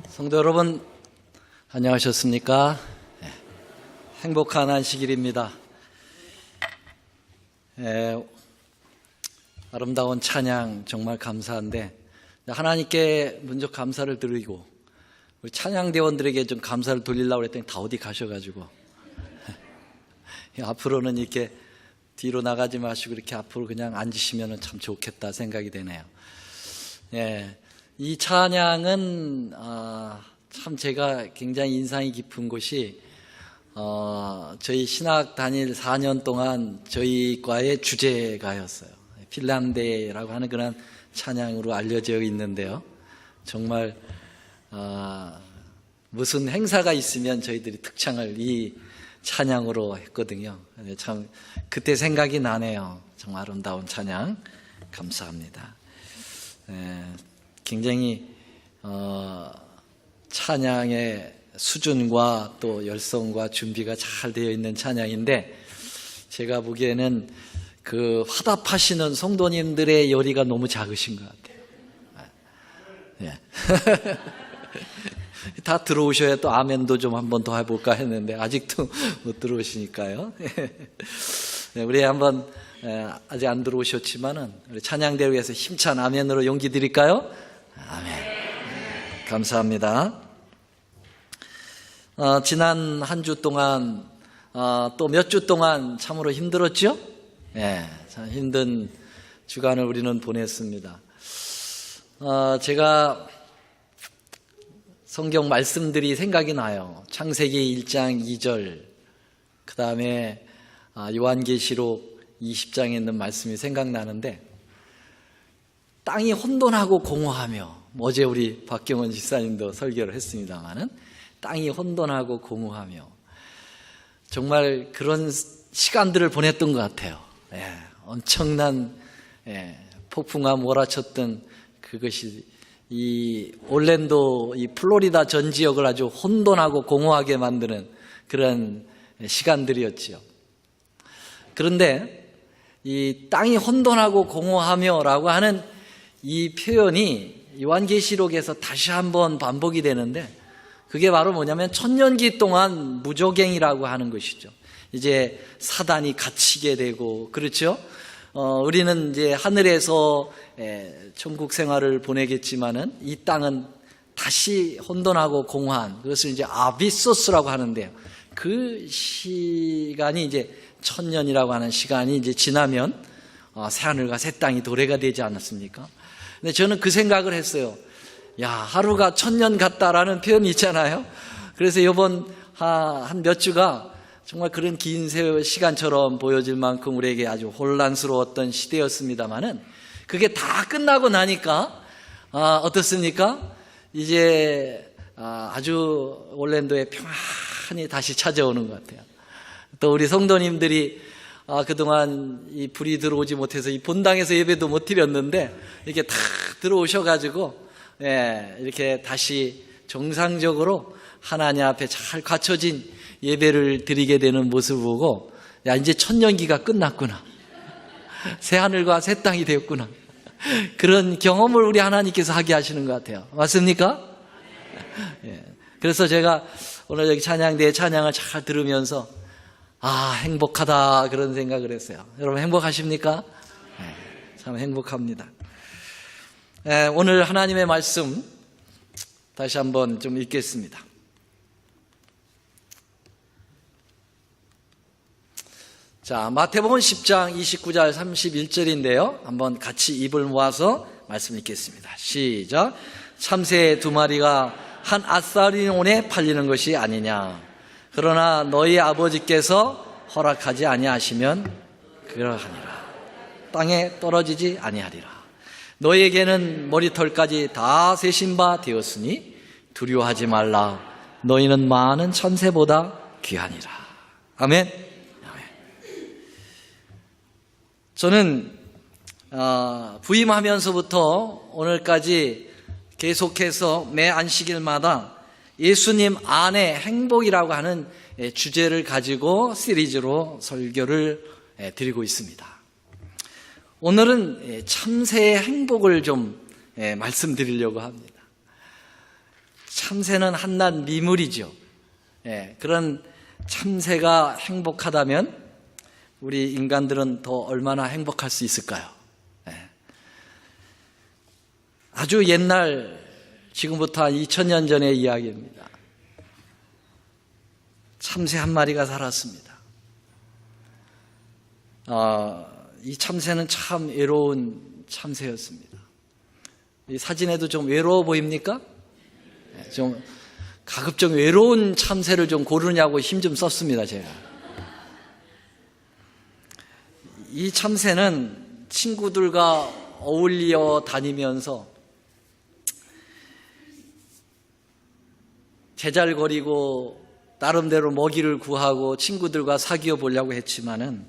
성도 여러분, 안녕하셨습니까? 행복한 안식일입니다. 아름다운 찬양 정말 감사한데 하나님께 먼저 감사를 드리고 우리 찬양대원들에게 좀 감사를 돌리려고 했더니 다 어디 가셔가지고 앞으로는 이렇게 뒤로 나가지 마시고 이렇게 앞으로 그냥 앉으시면 참 좋겠다 생각이 되네요. 이 찬양은 참 제가 굉장히 인상이 깊은 곳이 저희 신학 다닐 4년 동안 저희 과의 주제가였어요. 핀란드라고 하는 그런 찬양으로 알려져 있는데요. 정말 무슨 행사가 있으면 저희들이 특창을 이 찬양으로 했거든요. 참 그때 생각이 나네요. 정말 아름다운 찬양 감사합니다. 굉장히 찬양의 수준과 또 열성과 준비가 잘 되어 있는 찬양인데 제가 보기에는 그 화답하시는 성도님들의 열의가 너무 작으신 것 같아요. 다 들어오셔야 또 아멘도 좀 한 번 더 해볼까 했는데 아직도 못 들어오시니까요. 우리 한번 아직 안 들어오셨지만은 우리 찬양대를 위해서 힘찬 아멘으로 용기 드릴까요? 아멘. 감사합니다. 지난 한 주 동안 또 몇 주 동안 참으로 힘들었죠? 참 힘든 주간을 우리는 보냈습니다. 제가 성경 말씀들이 생각이 나요. 창세기 1장 2절, 그 다음에 요한계시록 20장에 있는 말씀이 생각나는데 땅이 혼돈하고 공허하며, 어제 우리 박경원 집사님도 설교를 했습니다마는 땅이 혼돈하고 공허하며 정말 그런 시간들을 보냈던 것 같아요. 엄청난 폭풍과 몰아쳤던 그것이 이 올랜도, 이 플로리다 전 지역을 아주 혼돈하고 공허하게 만드는 그런 시간들이었지요. 그런데 이 땅이 혼돈하고 공허하며라고 하는 이 표현이 요한계시록에서 다시 한번 반복이 되는데 그게 바로 뭐냐면 천년기 동안 무조갱이라고 하는 것이죠. 이제 사단이 갇히게 되고, 그렇죠? 우리는 이제 하늘에서 천국 생활을 보내겠지만은 이 땅은 다시 혼돈하고 공허한, 그것을 이제 아비소스라고 하는데요. 그 시간이 이제 천년이라고 하는 시간이 이제 지나면 새하늘과 새 땅이 도래가 되지 않았습니까? 근데 저는 그 생각을 했어요. 야, 하루가 천년 같다라는 표현이 있잖아요. 그래서 이번 한 몇 주가 정말 그런 긴 시간처럼 보여질 만큼 우리에게 아주 혼란스러웠던 시대였습니다만은 그게 다 끝나고 나니까 어떻습니까? 이제 아주 올랜도에 평안히 다시 찾아오는 것 같아요. 또 우리 성도님들이 그동안 이 불이 들어오지 못해서 이 본당에서 예배도 못 드렸는데 이렇게 다 들어오셔가지고 이렇게 다시 정상적으로 하나님 앞에 잘 갖춰진 예배를 드리게 되는 모습을 보고, 야, 이제 천년기가 끝났구나, 새하늘과 새 땅이 되었구나, 그런 경험을 우리 하나님께서 하게 하시는 것 같아요. 맞습니까? 그래서 제가 오늘 여기 찬양대의 찬양을 잘 들으면서 행복하다 그런 생각을 했어요. 여러분 행복하십니까? 참 행복합니다. 오늘 하나님의 말씀 다시 한번 좀 읽겠습니다. 자, 마태복음 10장 29절 31절인데요. 한번 같이 입을 모아서 말씀 읽겠습니다. 시작. 참새 2마리가 한 아사리온에 팔리는 것이 아니냐. 그러나 너희 아버지께서 허락하지 아니하시면 그러하니라. 땅에 떨어지지 아니하리라. 너희에게는 머리털까지 다 세신 바 되었으니 두려워하지 말라. 너희는 많은 천새보다 귀하니라. 아멘. 저는 부임하면서부터 오늘까지 계속해서 매 안식일마다 예수님 안에 행복이라고 하는 주제를 가지고 시리즈로 설교를 드리고 있습니다. 오늘은 참새의 행복을 좀 말씀드리려고 합니다. 참새는 한낱 미물이죠. 그런 참새가 행복하다면 우리 인간들은 더 얼마나 행복할 수 있을까요? 아주 옛날, 지금부터 한 2000년 전의 이야기입니다. 참새 한 마리가 살았습니다. 이 참새는 참 외로운 참새였습니다. 이 사진에도 좀 외로워 보입니까? 좀 가급적 외로운 참새를 좀 고르냐고 힘 좀 썼습니다, 제가. 이 참새는 친구들과 어울려 다니면서 제잘거리고 나름대로 먹이를 구하고 친구들과 사귀어 보려고 했지만은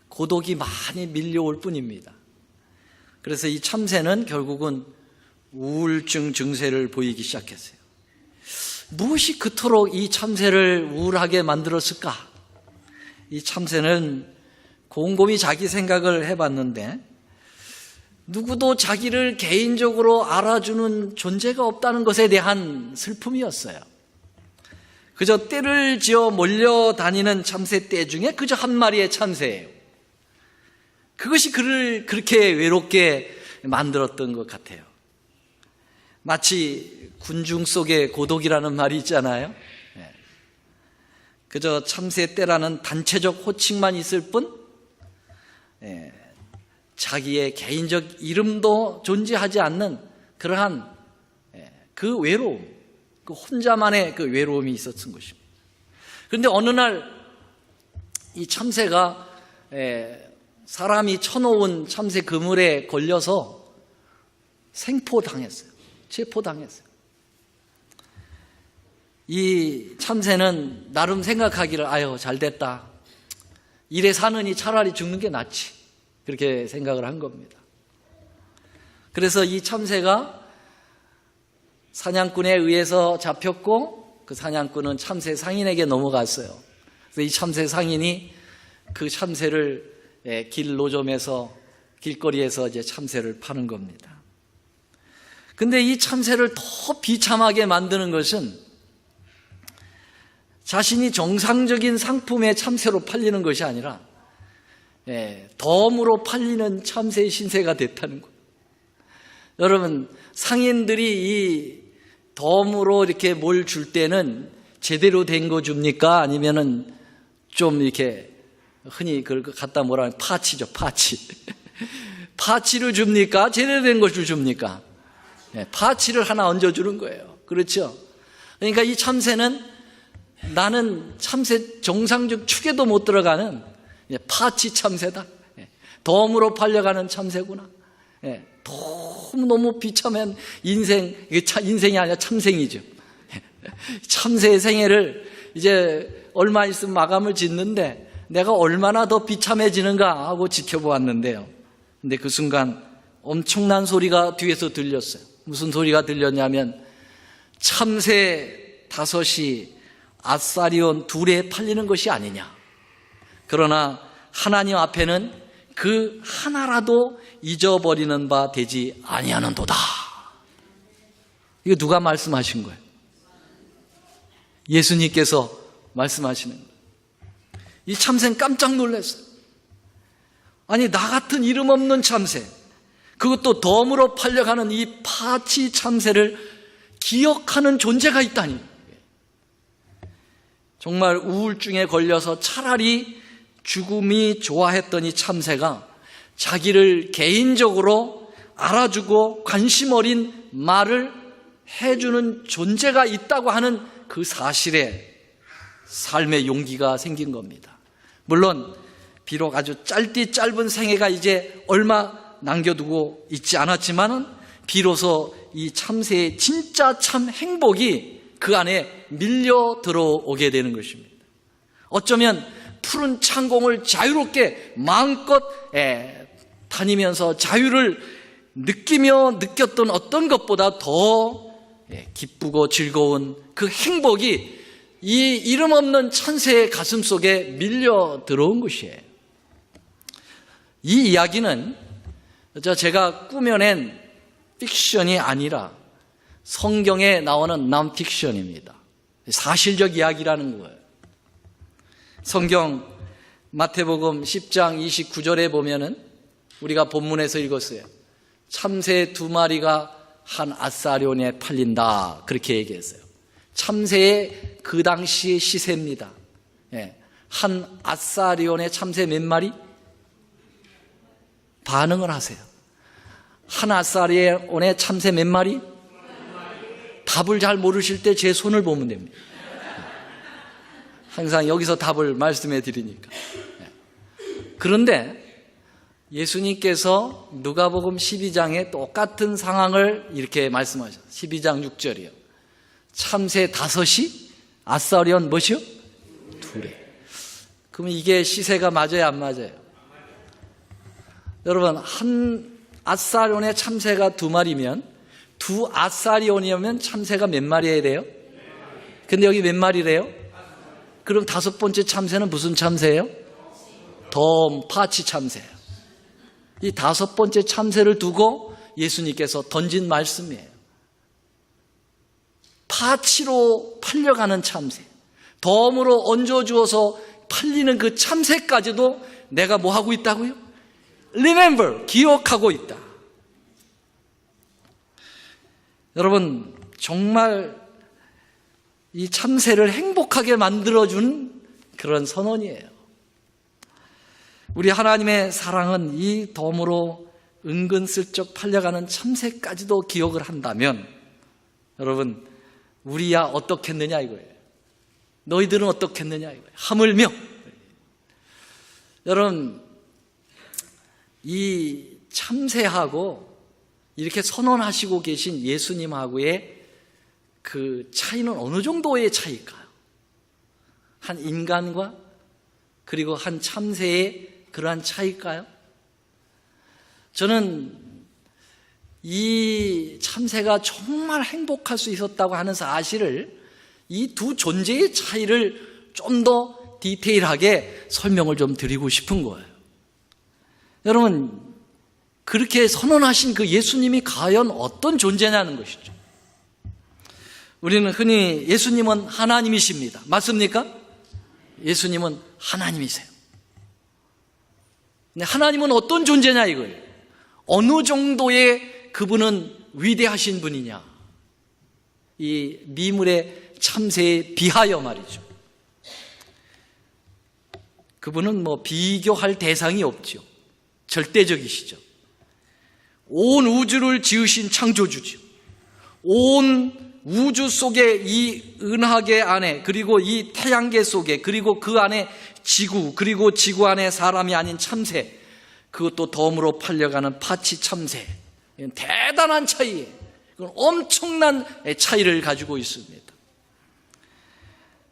고독이 많이 밀려올 뿐입니다. 그래서 이 참새는 결국은 우울증 증세를 보이기 시작했어요. 무엇이 그토록 이 참새를 우울하게 만들었을까? 이 참새는 곰곰이 자기 생각을 해봤는데 누구도 자기를 개인적으로 알아주는 존재가 없다는 것에 대한 슬픔이었어요. 그저 떼를 지어 몰려다니는 참새 떼 중에 그저 한 마리의 참새예요. 그것이 그를 그렇게 외롭게 만들었던 것 같아요. 마치 군중 속의 고독이라는 말이 있잖아요. 그저 참새 떼라는 단체적 호칭만 있을 뿐 자기의 개인적 이름도 존재하지 않는 그러한 그 외로움, 그 혼자만의 그 외로움이 있었던 것입니다. 그런데 어느 날 이 참새가 사람이 쳐놓은 참새 그물에 걸려서 생포당했어요. 체포당했어요. 이 참새는 나름 생각하기를 아유 잘됐다. 이래 사느니 차라리 죽는 게 낫지. 그렇게 생각을 한 겁니다. 그래서 이 참새가 사냥꾼에 의해서 잡혔고 그 사냥꾼은 참새 상인에게 넘어갔어요. 그래서 이 참새 상인이 그 참새를 길 노점에서 길거리에서 이제 참새를 파는 겁니다. 근데 이 참새를 더 비참하게 만드는 것은 자신이 정상적인 상품의 참새로 팔리는 것이 아니라 덤으로 팔리는 참새의 신세가 됐다는 거예요. 여러분, 상인들이 이 덤으로 이렇게 뭘 줄 때는 제대로 된 거 줍니까? 아니면은 좀 이렇게 흔히 그걸 갖다 뭐라 하면 파치죠, 파치. 파치를 줍니까? 제대로 된 것을 줍니까? 파치를 하나 얹어주는 거예요. 그렇죠? 그러니까 이 참새는 나는 참새 정상적 축에도 못 들어가는 파치 참새다. 덤으로 팔려가는 참새구나. 너무 비참한 인생이 아니라 참생이죠. 참새의 생애를 이제 얼마 있으면 마감을 짓는데 내가 얼마나 더 비참해지는가 하고 지켜보았는데요. 근데 그 순간 엄청난 소리가 뒤에서 들렸어요. 무슨 소리가 들렸냐면 참새 5이 아사리온 2에 팔리는 것이 아니냐. 그러나 하나님 앞에는 그 하나라도 잊어버리는 바 되지 아니하는도다. 이거 누가 말씀하신 거예요? 예수님께서 말씀하시는 거예요. 이 참새는 깜짝 놀랐어요. 아니, 나 같은 이름 없는 참새, 그것도 덤으로 팔려가는 이 파치 참새를 기억하는 존재가 있다니. 정말 우울증에 걸려서 차라리 죽음이 좋아했던 이 참새가 자기를 개인적으로 알아주고 관심 어린 말을 해주는 존재가 있다고 하는 그 사실에 삶의 용기가 생긴 겁니다. 물론 비록 아주 짧은 생애가 이제 얼마 남겨두고 있지 않았지만은 비로소 이 참새의 진짜 참 행복이 그 안에 밀려 들어오게 되는 것입니다. 어쩌면 푸른 창공을 자유롭게 마음껏 다니면서 자유를 느끼며 느꼈던 어떤 것보다 더 기쁘고 즐거운 그 행복이 이 이름 없는 참새의 가슴 속에 밀려 들어온 것이에요. 이 이야기는 제가 꾸며낸 픽션이 아니라 성경에 나오는 non-fiction입니다. 사실적 이야기라는 거예요. 성경 마태복음 10장 29절에 보면은 우리가 본문에서 읽었어요. 참새 2마리가 한 아사리온에 팔린다, 그렇게 얘기했어요. 참새의 그 당시의 시세입니다. 한 아사리온에 참새 몇 마리? 반응을 하세요. 한 아사리온에 참새 몇 마리? 답을 잘 모르실 때 제 손을 보면 됩니다. 항상 여기서 답을 말씀해 드리니까. 그런데 예수님께서 누가복음 12장에 똑같은 상황을 이렇게 말씀하셨어요. 12장 6절이요. 참새 5이, 아사리온 뭐시요? 2에. 그러면 이게 시세가 맞아요, 안 맞아요? 여러분, 한 아사리온에 참새가 2마리면 2 아사리온이면 참새가 몇 마리여야 돼요? 근데 여기 몇 마리래요? 그럼 5번째 참새는 무슨 참새예요? 파치 참새예요. 이 5번째 참새를 두고 예수님께서 던진 말씀이에요. 파치로 팔려가는 참새, 덤으로 얹어주어서 팔리는 그 참새까지도 내가 뭐 하고 있다고요? Remember, 기억하고 있다. 여러분, 정말 이 참새를 행복하게 만들어준 그런 선언이에요. 우리 하나님의 사랑은 이 덤으로 은근슬쩍 팔려가는 참새까지도 기억을 한다면, 여러분, 우리야 어떻겠느냐 이거예요. 너희들은 어떻겠느냐 이거예요. 하물며 여러분, 이 참새하고 이렇게 선언하시고 계신 예수님하고의 그 차이는 어느 정도의 차이일까요? 한 인간과 그리고 한 참새의 그러한 차이일까요? 저는 이 참새가 정말 행복할 수 있었다고 하는 사실을, 이 두 존재의 차이를 좀 더 디테일하게 설명을 좀 드리고 싶은 거예요. 여러분, 그렇게 선언하신 그 예수님이 과연 어떤 존재냐는 것이죠. 우리는 흔히 예수님은 하나님이십니다. 맞습니까? 예수님은 하나님이세요. 근데 하나님은 어떤 존재냐 이거예요. 어느 정도의 그분은 위대하신 분이냐. 이 미물의 참새에 비하여 말이죠. 그분은 뭐 비교할 대상이 없죠. 절대적이시죠. 온 우주를 지으신 창조주죠. 온 우주 속에 이 은하계 안에, 그리고 이 태양계 속에, 그리고 그 안에 지구, 그리고 지구 안에 사람이 아닌 참새, 그것도 덤으로 팔려가는 파치 참새. 이건 대단한 차이예요. 이건 엄청난 차이를 가지고 있습니다.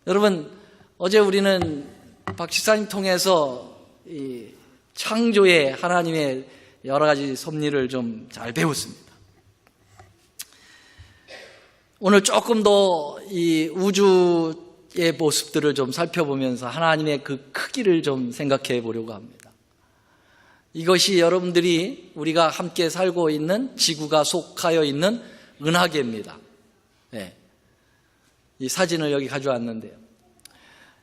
여러분, 어제 우리는 박 집사님 통해서 이 창조의 하나님의 여러 가지 섭리를 좀 잘 배웠습니다. 오늘 조금 더 이 우주의 모습들을 좀 살펴보면서 하나님의 그 크기를 좀 생각해 보려고 합니다. 이것이 여러분들이 우리가 함께 살고 있는 지구가 속하여 있는 은하계입니다. 네. 이 사진을 여기 가져왔는데요.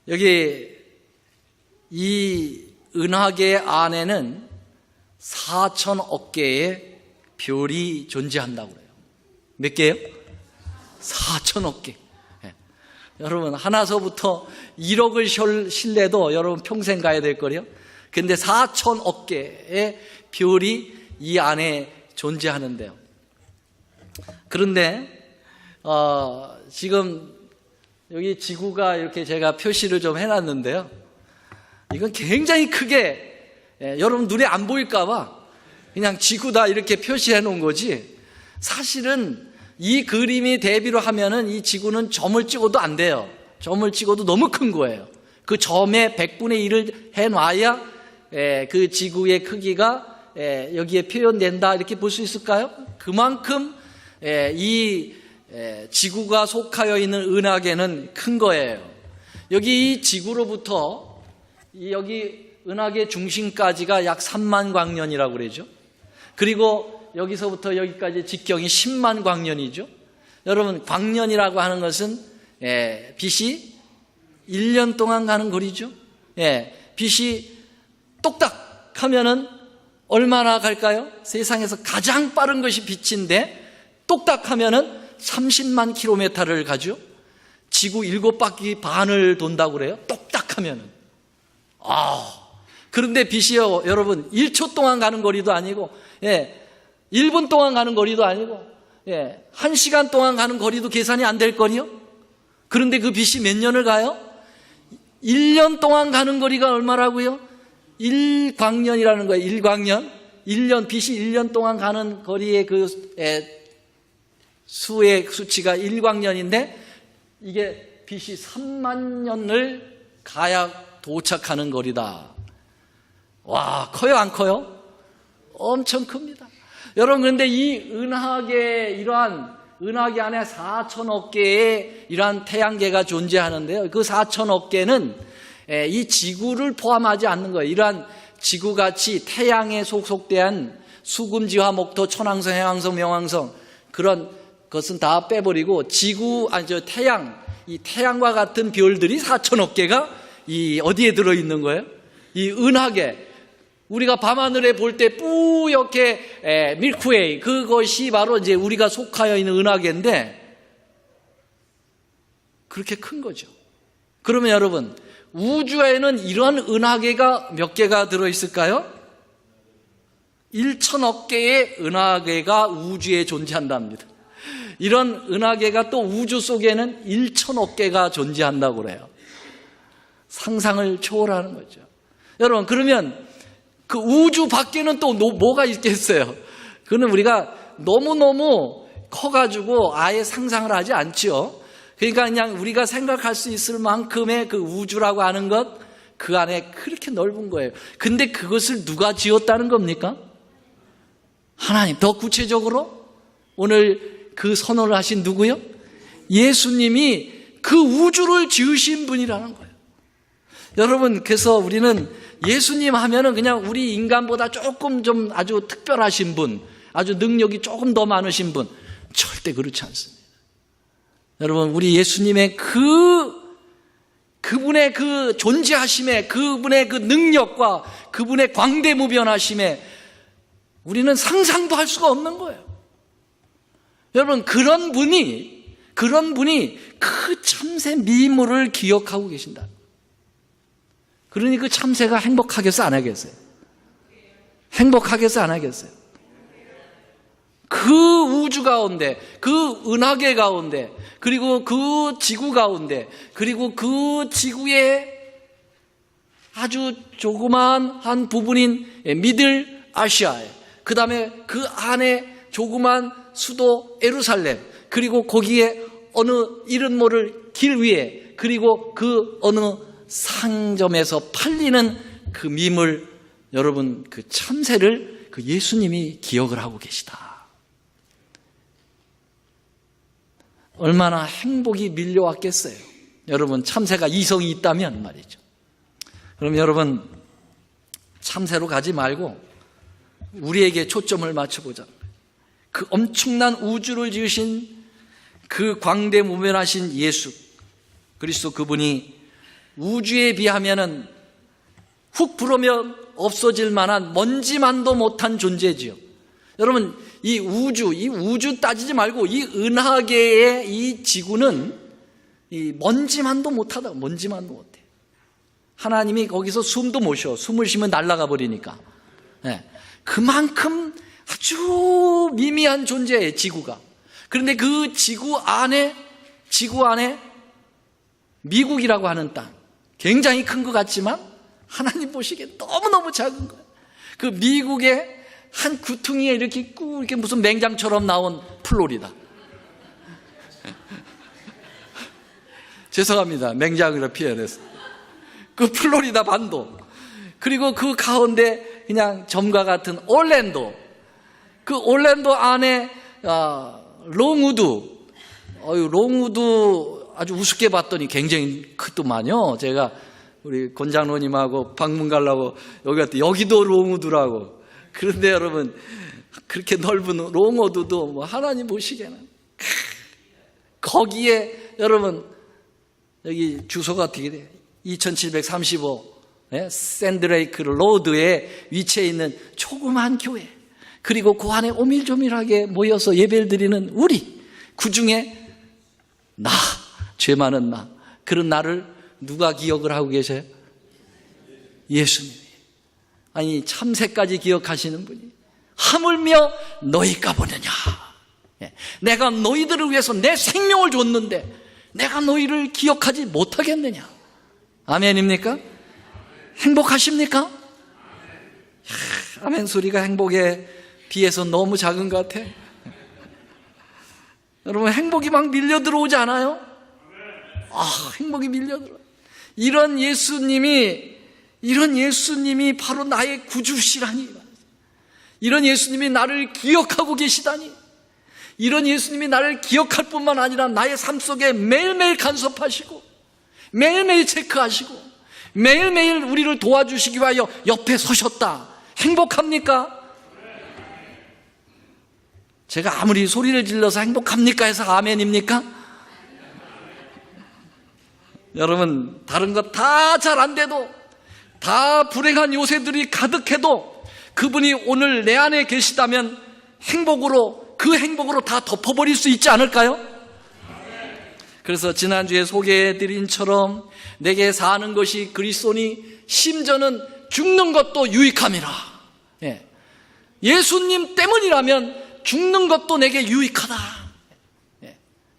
여기 이 은하계 안에는 4천억 개의 별이 존재한다고 그래요. 몇 개요? 4천억 개. 네. 여러분, 하나서부터 1억을 실래도 여러분 평생 가야 될 거래요. 근데 4천억 개의 별이 이 안에 존재하는데요. 그런데 지금 여기 지구가 이렇게 제가 표시를 좀 해놨는데요. 이건 굉장히 크게, 여러분 눈에 안 보일까 봐 그냥 지구다 이렇게 표시해 놓은 거지, 사실은 이 그림이 대비로 하면은 이 지구는 점을 찍어도 안 돼요. 점을 찍어도 너무 큰 거예요. 그 점의 100분의 1을 해놔야 그 지구의 크기가 여기에 표현된다, 이렇게 볼 수 있을까요? 그만큼 이 지구가 속하여 있는 은하계는 큰 거예요. 여기 이 지구로부터 여기 은하계 중심까지가 약 3만 광년이라고 그러죠. 그리고 여기서부터 여기까지 직경이 10만 광년이죠. 여러분, 광년이라고 하는 것은 빛이 1년 동안 가는 거리죠. 빛이 똑딱 하면은 얼마나 갈까요? 세상에서 가장 빠른 것이 빛인데 똑딱 하면은 30만 킬로미터를 가죠. 지구 7바퀴 반을 돈다고 그래요. 똑딱 하면은. 그런데 빛이요, 여러분, 1초 동안 가는 거리도 아니고, 1분 동안 가는 거리도 아니고, 1시간 동안 가는 거리도 계산이 안 될 거리요? 그런데 그 빛이 몇 년을 가요? 1년 동안 가는 거리가 얼마라고요? 1광년이라는 거예요. 1광년. 1년, 빛이 1년 동안 가는 거리의 그 수의 수치가 1광년인데 이게 빛이 3만 년을 가야 도착하는 거리다. 와, 커요, 안 커요? 엄청 큽니다. 여러분, 그런데 이 은하계, 이러한 은하계 안에 4천억 개의 이러한 태양계가 존재하는데요. 그 4천억 개는 이 지구를 포함하지 않는 거예요. 이러한 지구같이 태양에 속속된 수금지화 목토 천왕성, 해왕성, 명왕성 그런 것은 다 빼버리고 태양, 이 태양과 같은 별들이 4천억 개가 이 어디에 들어있는 거예요? 이 은하계. 우리가 밤하늘에 볼 때 뿌옇게 밀크웨이, 그것이 바로 이제 우리가 속하여 있는 은하계인데 그렇게 큰 거죠. 그러면 여러분, 우주에는 이런 은하계가 몇 개가 들어있을까요? 1천억 개의 은하계가 우주에 존재한답니다. 이런 은하계가 또 우주 속에는 1천억 개가 존재한다고 그래요. 상상을 초월하는 거죠. 여러분, 그러면 그 우주 밖에는 또 뭐가 있겠어요? 그거는 우리가 너무너무 커가지고 아예 상상을 하지 않죠. 그러니까 그냥 우리가 생각할 수 있을 만큼의 그 우주라고 하는 것, 그 안에 그렇게 넓은 거예요. 근데 그것을 누가 지었다는 겁니까? 하나님. 더 구체적으로 오늘 그 선언을 하신 누구요? 예수님이 그 우주를 지으신 분이라는 거예요. 여러분, 그래서 우리는 예수님 하면은 그냥 우리 인간보다 조금 좀 아주 특별하신 분, 아주 능력이 조금 더 많으신 분, 절대 그렇지 않습니다. 여러분, 우리 예수님의 그분의 그 존재하심에, 그분의 그 능력과 그분의 광대무변하심에 우리는 상상도 할 수가 없는 거예요. 여러분, 그런 분이 그 참새 미물을 기억하고 계신다. 그러니 그 참새가 행복하겠어, 안 하겠어요? 행복하겠어, 안 하겠어요? 그 우주 가운데, 그 은하계 가운데, 그리고 그 지구 가운데, 그리고 그 지구의 아주 조그만 한 부분인 미들 아시아에, 그 다음에 그 안에 조그만 수도 예루살렘, 그리고 거기에 어느 이름 모를 길 위에, 그리고 그 어느 상점에서 팔리는 그 미물, 여러분, 그 참새를 그 예수님이 기억을 하고 계시다. 얼마나 행복이 밀려왔겠어요. 여러분, 참새가 이성이 있다면 말이죠. 그럼 여러분, 참새로 가지 말고 우리에게 초점을 맞춰보자. 그 엄청난 우주를 지으신 그 광대무변하신 예수 그리스도, 그분이 우주에 비하면은 훅 불으면 없어질 만한 먼지만도 못한 존재지요. 여러분, 이 우주 따지지 말고 이 은하계의 이 지구는 이 먼지만도 못하다. 먼지만도 못해. 하나님이 거기서 숨도 못 쉬어. 숨을 쉬면 날아가 버리니까. 그만큼 아주 미미한 존재예요, 지구가. 그런데 그 지구 안에 미국이라고 하는 땅, 굉장히 큰 것 같지만 하나님 보시기에 너무너무 작은 거예요. 그 미국의 한 구퉁이에 이렇게 무슨 맹장처럼 나온 플로리다. 죄송합니다. 맹장으로 표현해서. 그 플로리다 반도. 그리고 그 가운데 그냥 점과 같은 올랜도. 그 올랜도 안에 롱우드. 롱우드 아주 우습게 봤더니 굉장히 크더만요. 제가 우리 권장로님하고 방문 가려고 여기 갔더니 여기도 롱우드라고. 그런데 여러분, 그렇게 넓은 롱우드도 뭐 하나님 보시기에는 거기에 여러분 여기 주소가 어떻게 돼요? 2735 샌드레이크 로드에 위치해 있는 조그만 교회, 그리고 그 안에 오밀조밀하게 모여서 예배를 드리는 우리, 그 중에 나, 죄 많은 나, 그런 나를 누가 기억을 하고 계세요? 예수님이. 아니 참새까지 기억하시는 분이 하물며 너희가 보느냐, 내가 너희들을 위해서 내 생명을 줬는데 내가 너희를 기억하지 못하겠느냐. 아멘입니까? 행복하십니까? 아멘 소리가 행복에 비해서 너무 작은 것 같아. 여러분 행복이 막 밀려 들어오지 않아요? 행복이 밀려 들어요. 이런 예수님이 바로 나의 구주시라니, 이런 예수님이 나를 기억하고 계시다니, 이런 예수님이 나를 기억할 뿐만 아니라 나의 삶 속에 매일매일 간섭하시고 매일매일 체크하시고 매일매일 우리를 도와주시기 위하여 옆에 서셨다. 행복합니까? 제가 아무리 소리를 질러서 행복합니까 해서 아멘입니까? 여러분 다른 것 다 잘 안 돼도, 다 불행한 요새들이 가득해도 그분이 오늘 내 안에 계시다면 그 행복으로 다 덮어버릴 수 있지 않을까요? 그래서 지난주에 소개해드린 처럼 내게 사는 것이 그리스도니 심지어는 죽는 것도 유익함이라. 예수님 때문이라면 죽는 것도 내게 유익하다.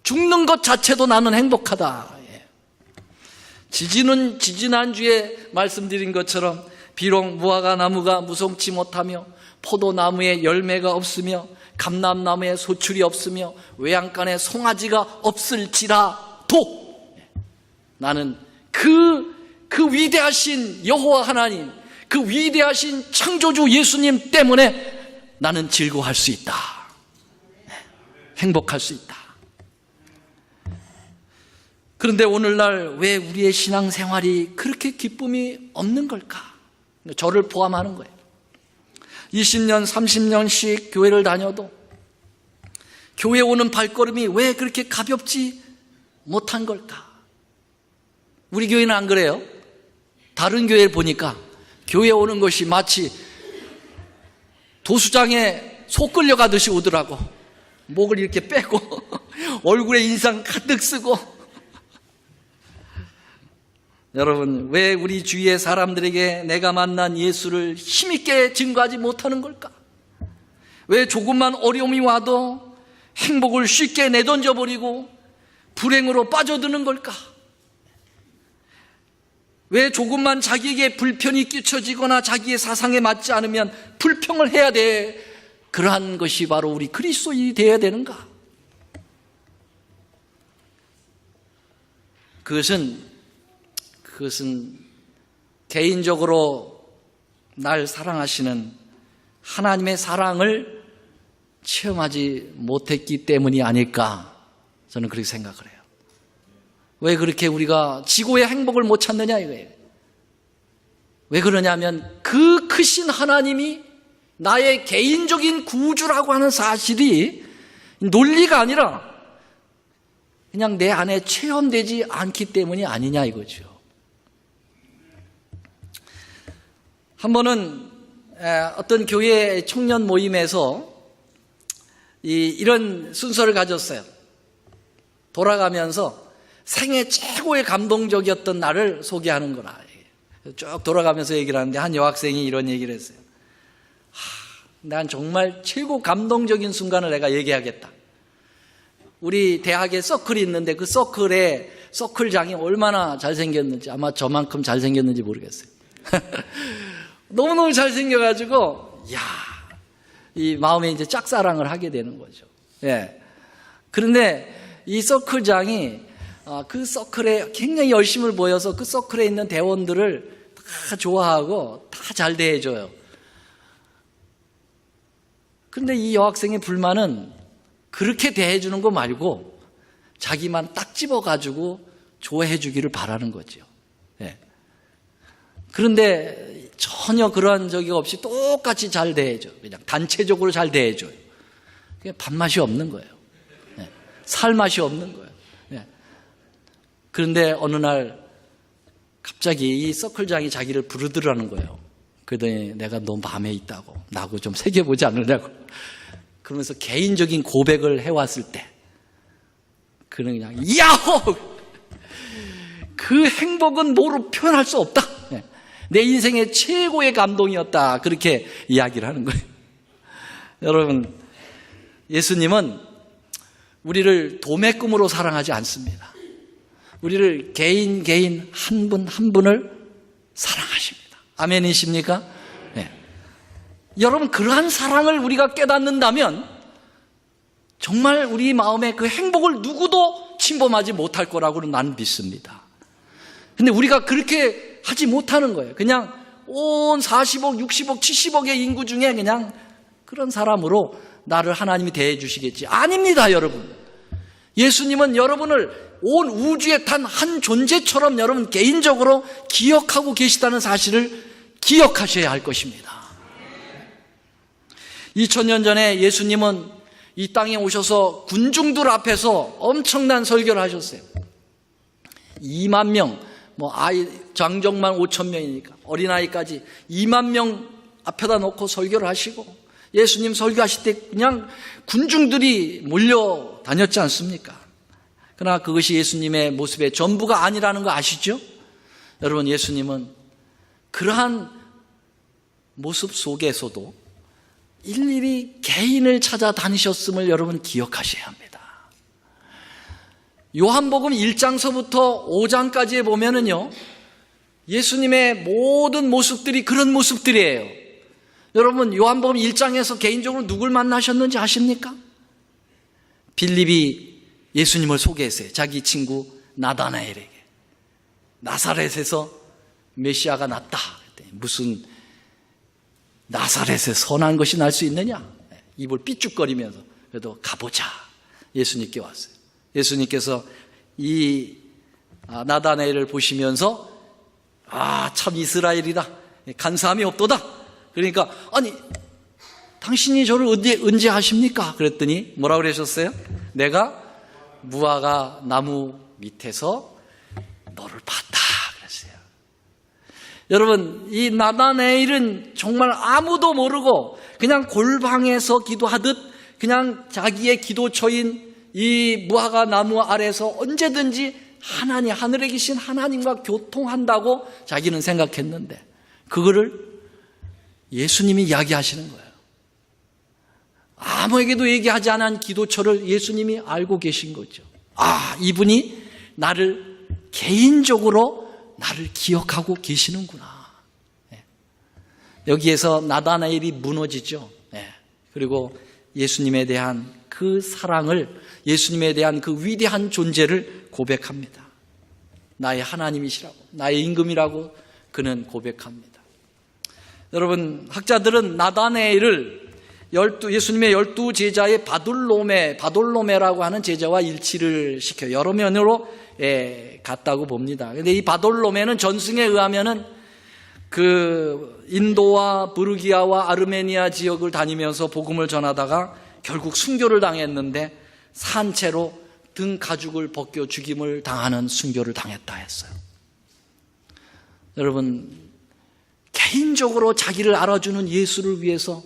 죽는 것 자체도 나는 행복하다. 지지난주에 말씀드린 것처럼 비록 무화과 나무가 무성치 못하며 포도나무에 열매가 없으며 감람나무에 소출이 없으며 외양간에 송아지가 없을지라도 나는 그 위대하신 여호와 하나님, 그 위대하신 창조주 예수님 때문에 나는 즐거워할 수 있다. 행복할 수 있다. 그런데 오늘날 왜 우리의 신앙생활이 그렇게 기쁨이 없는 걸까? 저를 포함하는 거예요. 20년, 30년씩 교회를 다녀도 교회 오는 발걸음이 왜 그렇게 가볍지 못한 걸까? 우리 교회는 안 그래요. 다른 교회를 보니까 교회 오는 것이 마치 도수장에 소 끌려가듯이 오더라고. 목을 이렇게 빼고 얼굴에 인상 가득 쓰고. 여러분 왜 우리 주위의 사람들에게 내가 만난 예수를 힘있게 증거하지 못하는 걸까? 왜 조금만 어려움이 와도 행복을 쉽게 내던져버리고 불행으로 빠져드는 걸까? 왜 조금만 자기에게 불편이 끼쳐지거나 자기의 사상에 맞지 않으면 불평을 해야 돼? 그러한 것이 바로 우리 그리스도인이 되어야 되는가? 그것은 개인적으로 날 사랑하시는 하나님의 사랑을 체험하지 못했기 때문이 아닐까, 저는 그렇게 생각을 해요. 왜 그렇게 우리가 지고의 행복을 못 찾느냐 이거예요. 왜 그러냐면 그 크신 하나님이 나의 개인적인 구주라고 하는 사실이 논리가 아니라 그냥 내 안에 체험되지 않기 때문이 아니냐 이거죠. 한 번은 어떤 교회 청년 모임에서 이런 순서를 가졌어요. 돌아가면서 생애 최고의 감동적이었던 날을 소개하는 거라. 쭉 돌아가면서 얘기를 하는데 한 여학생이 이런 얘기를 했어요. 난 정말 최고 감동적인 순간을 내가 얘기하겠다. 우리 대학에 서클이 있는데 그 서클에 서클장이 얼마나 잘생겼는지, 아마 저만큼 잘생겼는지 모르겠어요. 너무너무 잘생겨가지고 이 마음에 이제 짝사랑을 하게 되는 거죠. 그런데 이 서클장이 그 서클에 굉장히 열심을 보여서 그 서클에 있는 대원들을 다 좋아하고 다 잘 대해줘요. 그런데 이 여학생의 불만은 그렇게 대해주는 거 말고 자기만 딱 집어가지고 좋아해 주기를 바라는 거죠. 그런데 전혀 그러한 적이 없이 똑같이 잘 대해줘. 그냥 단체적으로 잘 대해줘요. 그게 밥맛이 없는 거예요. 살맛이 없는 거예요. 그런데 어느 날 갑자기 이 서클장이 자기를 부르더라는 거예요. 그러더니 내가 너 마음에 있다고, 나하고 좀 새겨보지 않으냐고. 그러면서 개인적인 고백을 해왔을 때 그는 그냥 야호! 그 행복은 뭐로 표현할 수 없다. 내 인생의 최고의 감동이었다. 그렇게 이야기를 하는 거예요. 여러분, 예수님은 우리를 도매금으로 사랑하지 않습니다. 우리를 개인 한 분 한 분을 사랑하십니다. 아멘이십니까? 네. 여러분, 그러한 사랑을 우리가 깨닫는다면 정말 우리 마음에 그 행복을 누구도 침범하지 못할 거라고는 나는 믿습니다. 근데 우리가 그렇게 하지 못하는 거예요. 그냥 온 40억, 60억, 70억의 인구 중에 그냥 그런 사람으로 나를 하나님이 대해 주시겠지. 아닙니다, 여러분. 예수님은 여러분을 온 우주의 단 한 존재처럼 여러분 개인적으로 기억하고 계시다는 사실을 기억하셔야 할 것입니다. 2000년 전에 예수님은 이 땅에 오셔서 군중들 앞에서 엄청난 설교를 하셨어요. 2만 명, 아이 장정만 5천 명이니까 어린아이까지 2만 명 앞에다 놓고 설교를 하시고, 예수님 설교하실 때 그냥 군중들이 몰려다녔지 않습니까? 그러나 그것이 예수님의 모습의 전부가 아니라는 거 아시죠? 여러분, 예수님은 그러한 모습 속에서도 일일이 개인을 찾아다니셨음을 여러분 기억하셔야 합니다. 요한복음 1장서부터 5장까지에 보면은요, 예수님의 모든 모습들이 그런 모습들이에요. 여러분, 요한복음 1장에서 개인적으로 누굴 만나셨는지 아십니까? 빌립이 예수님을 소개했어요. 자기 친구 나다나엘에게. 나사렛에서 메시아가 났다. 무슨 나사렛에 선한 것이 날 수 있느냐? 입을 삐죽거리면서 그래도 가보자. 예수님께 왔어요. 예수님께서 이 나다나엘을 보시면서 참 이스라엘이다. 간사함이 없도다. 그러니까 아니 당신이 저를 은혜하십니까? 그랬더니 뭐라고 그러셨어요? 내가 무화과 나무 밑에서 너를 봤다 그랬어요. 여러분, 이 나다나엘은 정말 아무도 모르고 그냥 골방에서 기도하듯 그냥 자기의 기도처인 이 무화과 나무 아래서 언제든지 하나님, 하늘에 계신 하나님과 교통한다고 자기는 생각했는데 그거를 예수님이 이야기하시는 거예요. 아무에게도 얘기하지 않은 기도처를 예수님이 알고 계신 거죠. 이분이 나를 개인적으로 나를 기억하고 계시는구나. 여기에서 나다나엘이 무너지죠. 그리고 예수님에 대한 그 사랑을, 예수님에 대한 그 위대한 존재를 고백합니다. 나의 하나님이시라고, 나의 임금이라고 그는 고백합니다. 여러분, 학자들은 나다나엘을 예수님의 12 제자의 바돌로메라고 하는 제자와 일치를 시켜요. 여러 면으로 같다고 봅니다. 그런데 이 바돌로메는 전승에 의하면은 그 인도와 부르기아와 아르메니아 지역을 다니면서 복음을 전하다가 결국 순교를 당했는데 산채로 등 가죽을 벗겨 죽임을 당하는 순교를 당했다 했어요. 여러분, 개인적으로 자기를 알아주는 예수를 위해서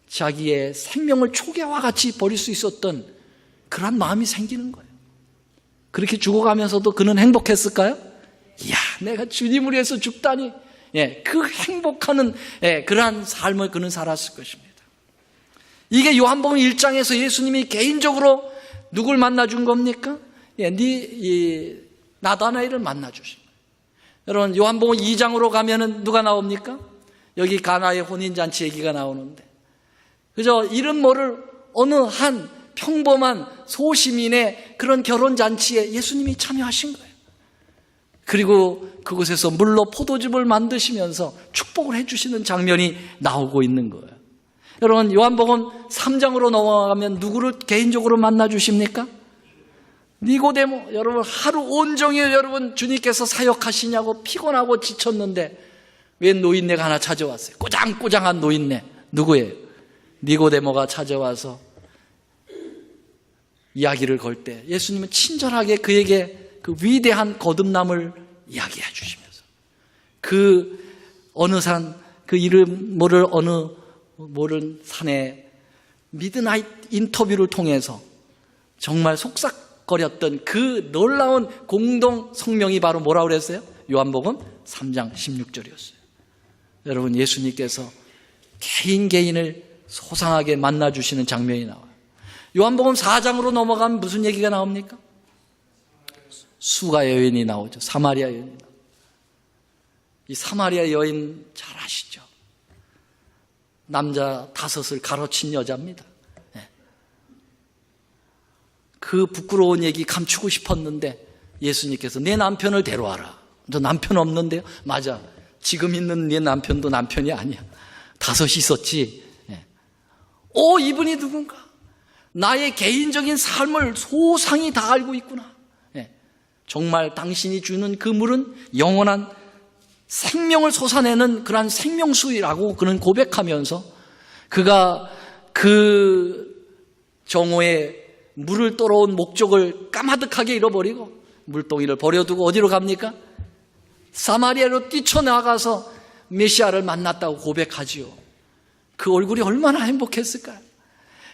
자기의 생명을 초계와 같이 버릴 수 있었던 그런 마음이 생기는 거예요. 그렇게 죽어가면서도 그는 행복했을까요? 이야, 내가 주님을 위해서 죽다니. 그 행복하는 그러한 삶을 그는 살았을 것입니다. 이게 요한복음 1장에서 예수님이 개인적으로 누굴 만나준 겁니까? 나다나엘을 만나주신 거예요. 여러분, 요한복음 2장으로 가면은 누가 나옵니까? 여기 가나의 혼인잔치 얘기가 나오는데, 그저 이름 모를 어느 한 평범한 소시민의 그런 결혼잔치에 예수님이 참여하신 거예요. 그리고 그곳에서 물로 포도즙을 만드시면서 축복을 해주시는 장면이 나오고 있는 거예요. 여러분, 요한복음 3장으로 넘어가면 누구를 개인적으로 만나주십니까? 니고데모. 여러분, 하루 온종일 여러분 주님께서 사역하시냐고 피곤하고 지쳤는데 웬 노인네가 하나 찾아왔어요. 꼬장꼬장한 노인네. 누구예요? 니고데모가 찾아와서 이야기를 걸 때 예수님은 친절하게 그에게 그 위대한 거듭남을 이야기해 주시면서 그 어느 산, 그 이름 모른 산에 미드나잇 인터뷰를 통해서 정말 속삭거렸던 그 놀라운 공동 성명이 바로 뭐라고 그랬어요? 요한복음 3장 16절이었어요. 여러분, 예수님께서 개인을 소상하게 만나주시는 장면이 나와요. 요한복음 4장으로 넘어가면 무슨 얘기가 나옵니까? 수가 여인이 나오죠. 사마리아 여인이 나오죠. 이 사마리아 여인 잘 아시죠? 남자 5을 가로친 여자입니다. 그 부끄러운 얘기 감추고 싶었는데 예수님께서 내 남편을 데려와라. 너 남편 없는데요? 맞아. 지금 있는 네 남편도 남편이 아니야. 5 있었지. 이분이 누군가? 나의 개인적인 삶을 소상히 다 알고 있구나. 정말 당신이 주는 그 물은 영원한 생명을 솟아내는 그러한 생명수라고 그는 고백하면서 그가 그 정오에 물을 떠러온 목적을 까마득하게 잃어버리고 물동이를 버려두고 어디로 갑니까? 사마리아로 뛰쳐나가서 메시아를 만났다고 고백하지요. 그 얼굴이 얼마나 행복했을까요?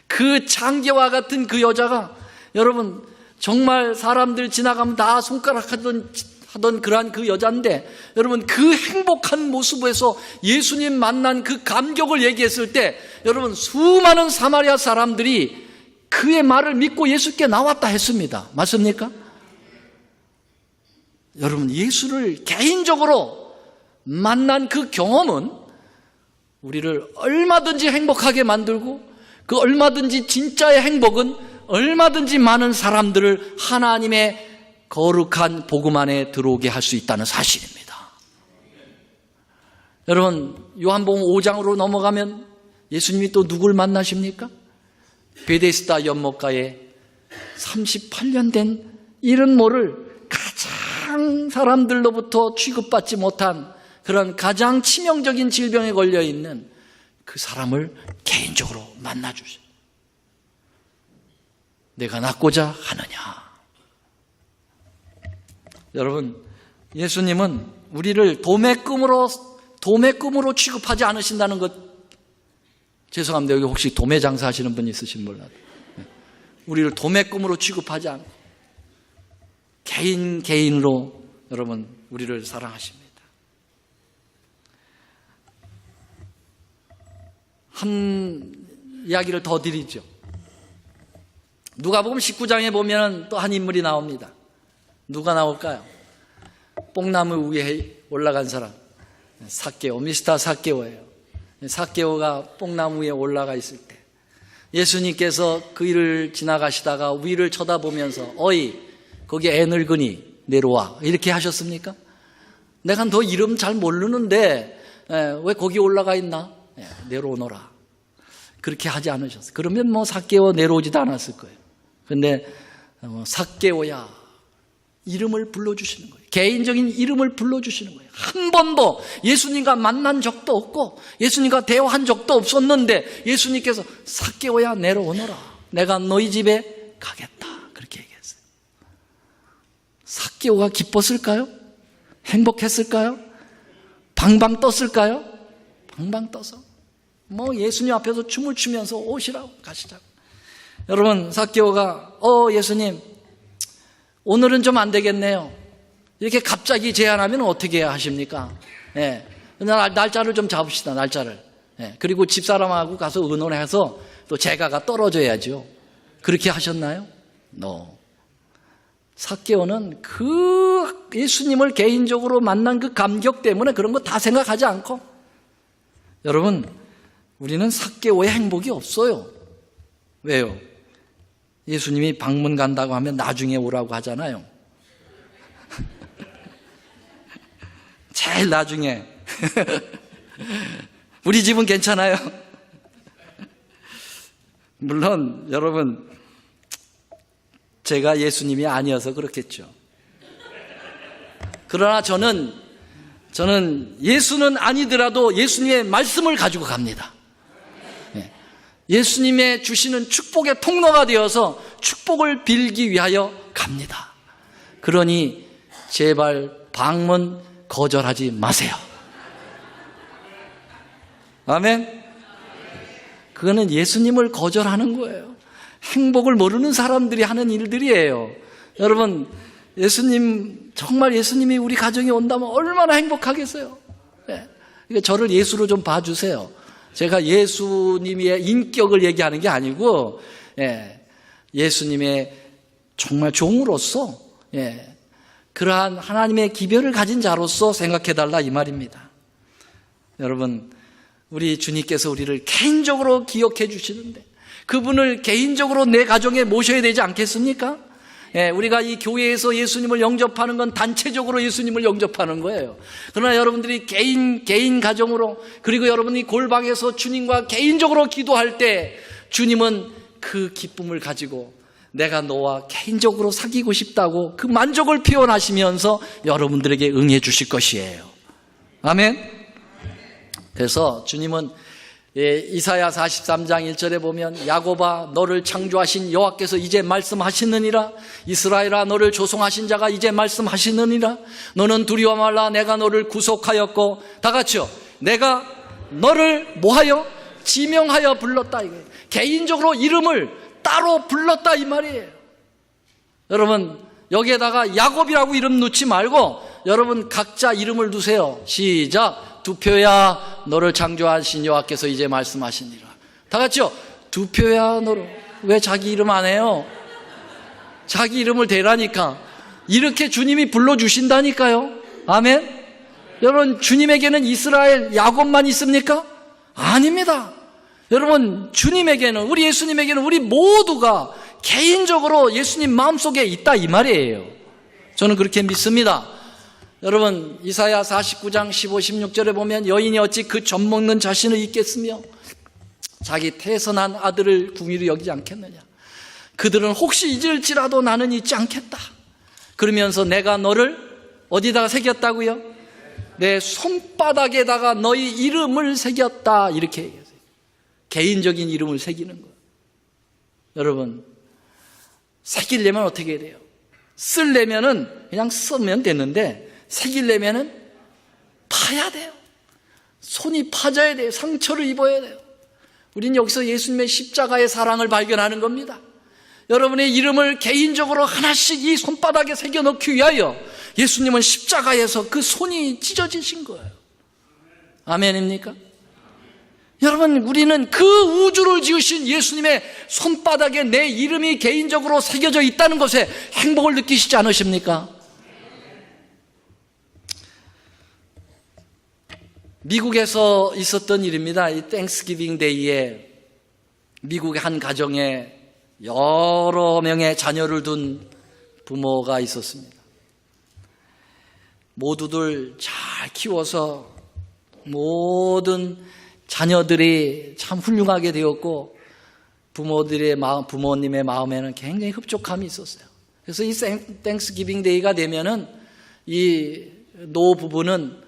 그 장기와 같은 그 여자가 여러분 정말 사람들 지나가면 다 손가락하던 그러한 그 여자인데 여러분 그 행복한 모습에서 예수님 만난 그 감격을 얘기했을 때 여러분 수많은 사마리아 사람들이 그의 말을 믿고 예수께 나왔다 했습니다. 맞습니까? 여러분 예수를 개인적으로 만난 그 경험은 우리를 얼마든지 행복하게 만들고 그 얼마든지 진짜의 행복은 얼마든지 많은 사람들을 하나님의 거룩한 복음 안에 들어오게 할 수 있다는 사실입니다. 여러분 요한복음 5장으로 넘어가면 예수님이 또 누굴 만나십니까? 베데스다 연못가에 38년 된 이른 모를 가장 사람들로부터 취급받지 못한 그런 가장 치명적인 질병에 걸려있는 그 사람을 개인적으로 만나주세요. 내가 낫고자 하느냐. 여러분 예수님은 우리를 도매금으로 취급하지 않으신다는 것 죄송합니다. 여기 혹시 도매 장사하시는 분 있으신 몰라도 우리를 도매금으로 취급하지 않고 개인으로 여러분 우리를 사랑하십니다. 한 이야기를 더 드리죠. 누가복음 19장에 보면 또 한 인물이 나옵니다. 누가 나올까요? 뽕나무 위에 올라간 사람 삭개오, 미스터 삭개오예요. 삭개오가 뽕나무 위에 올라가 있을 때 예수님께서 그 일을 지나가시다가 위를 쳐다보면서 어이 거기 애 늙은이 내려와 이렇게 하셨습니까? 내가 너 이름 잘 모르는데 왜 거기 올라가 있나? 내려오너라. 그렇게 하지 않으셨어요. 그러면 뭐 삭개오 내려오지도 않았을 거예요. 근데 삭개오야 이름을 불러주시는 거예요. 개인적인 이름을 불러주시는 거예요. 한 번도 예수님과 만난 적도 없고 예수님과 대화한 적도 없었는데 예수님께서 삭개오야 내려오너라. 내가 너희 집에 가겠다. 그렇게 얘기했어요. 삭개오가 기뻤을까요? 행복했을까요? 방방 떴을까요? 방방 떠서 뭐 예수님 앞에서 춤을 추면서 오시라고 가시자고. 여러분 삭개오가 예수님 오늘은 좀 안 되겠네요. 이렇게 갑자기 제안하면 어떻게 하십니까? 날짜를 좀 잡읍시다. 날짜를. 그리고 집사람하고 가서 의논해서 또 제가가 떨어져야죠. 그렇게 하셨나요? No. 삭개오는 그 예수님을 개인적으로 만난 그 감격 때문에 그런 거 다 생각하지 않고 여러분 우리는 삭개오의 행복이 없어요. 왜요? 예수님이 방문 간다고 하면 나중에 오라고 하잖아요. 제일 나중에. 우리 집은 괜찮아요. 물론 여러분 제가 예수님이 아니어서 그렇겠죠. 그러나 저는 예수는 아니더라도 예수님의 말씀을 가지고 갑니다. 예수님의 주시는 축복의 통로가 되어서 축복을 빌기 위하여 갑니다. 그러니 제발 방문 거절하지 마세요. 아멘. 그거는 예수님을 거절하는 거예요. 행복을 모르는 사람들이 하는 일들이에요. 여러분, 예수님, 정말 예수님이 우리 가정에 온다면 얼마나 행복하겠어요. 네. 그러니까 저를 예수로 좀 봐주세요. 제가 예수님의 인격을 얘기하는 게 아니고, 예수님의 정말 종으로서, 그러한 하나님의 기별을 가진 자로서 생각해달라 이 말입니다. 여러분, 우리 주님께서 우리를 개인적으로 기억해 주시는데 그분을 개인적으로 내 가정에 모셔야 되지 않겠습니까? 우리가 이 교회에서 예수님을 영접하는 건 단체적으로 예수님을 영접하는 거예요. 그러나 여러분들이 개인 가정으로, 그리고 여러분이 골방에서 주님과 개인적으로 기도할 때 주님은 그 기쁨을 가지고 내가 너와 개인적으로 사귀고 싶다고 그 만족을 표현하시면서 여러분들에게 응해 주실 것이에요. 아멘. 그래서 주님은 이사야 43장 1절에 보면 야곱아 너를 창조하신 여호와께서 이제 말씀하시느니라, 이스라엘아 너를 조성하신 자가 이제 말씀하시느니라, 너는 두려워 말라 내가 너를 구속하였고, 다 같이요, 내가 너를 뭐하여? 지명하여 불렀다. 이거예요. 개인적으로 이름을 따로 불렀다 이 말이에요. 여러분, 여기에다가 야곱이라고 이름 넣지 말고 여러분 각자 이름을 두세요. 시작. 두표야 너를 창조하신 여호와께서 이제 말씀하시니라. 다 같이요. 두표야 너를. 왜 자기 이름 안 해요? 자기 이름을 대라니까. 이렇게 주님이 불러주신다니까요. 아멘. 여러분, 주님에게는 이스라엘 야곱만 있습니까? 아닙니다. 여러분, 주님에게는, 우리 예수님에게는 우리 모두가 개인적으로 예수님 마음속에 있다 이 말이에요. 저는 그렇게 믿습니다. 여러분, 이사야 49장 15, 16절에 보면 여인이 어찌 그 젖 먹는 자신을 잊겠으며 자기 태선한 아들을 궁일히 여기지 않겠느냐. 그들은 혹시 잊을지라도 나는 잊지 않겠다. 그러면서 내가 너를 어디다가 새겼다고요? 내 손바닥에다가 너희 이름을 새겼다. 이렇게 얘기했어요. 개인적인 이름을 새기는 거예요. 여러분, 새기려면 어떻게 해야 돼요? 쓰려면은 그냥 쓰면 되는데 새기려면은 파야 돼요. 손이 파져야 돼요. 상처를 입어야 돼요. 우린 여기서 예수님의 십자가의 사랑을 발견하는 겁니다. 여러분의 이름을 개인적으로 하나씩 이 손바닥에 새겨넣기 위하여 예수님은 십자가에서 그 손이 찢어지신 거예요. 아멘입니까? 여러분, 우리는 그 우주를 지으신 예수님의 손바닥에 내 이름이 개인적으로 새겨져 있다는 것에 행복을 느끼시지 않으십니까? 미국에서 있었던 일입니다. 이 땡스기빙 데이에 미국의 한 가정에 여러 명의 자녀를 둔 부모가 있었습니다. 모두들 잘 키워서 모든 자녀들이 참 훌륭하게 되었고 부모님의 마음에는 굉장히 흡족함이 있었어요. 그래서 이 땡스기빙 데이가 되면은 이 노부부는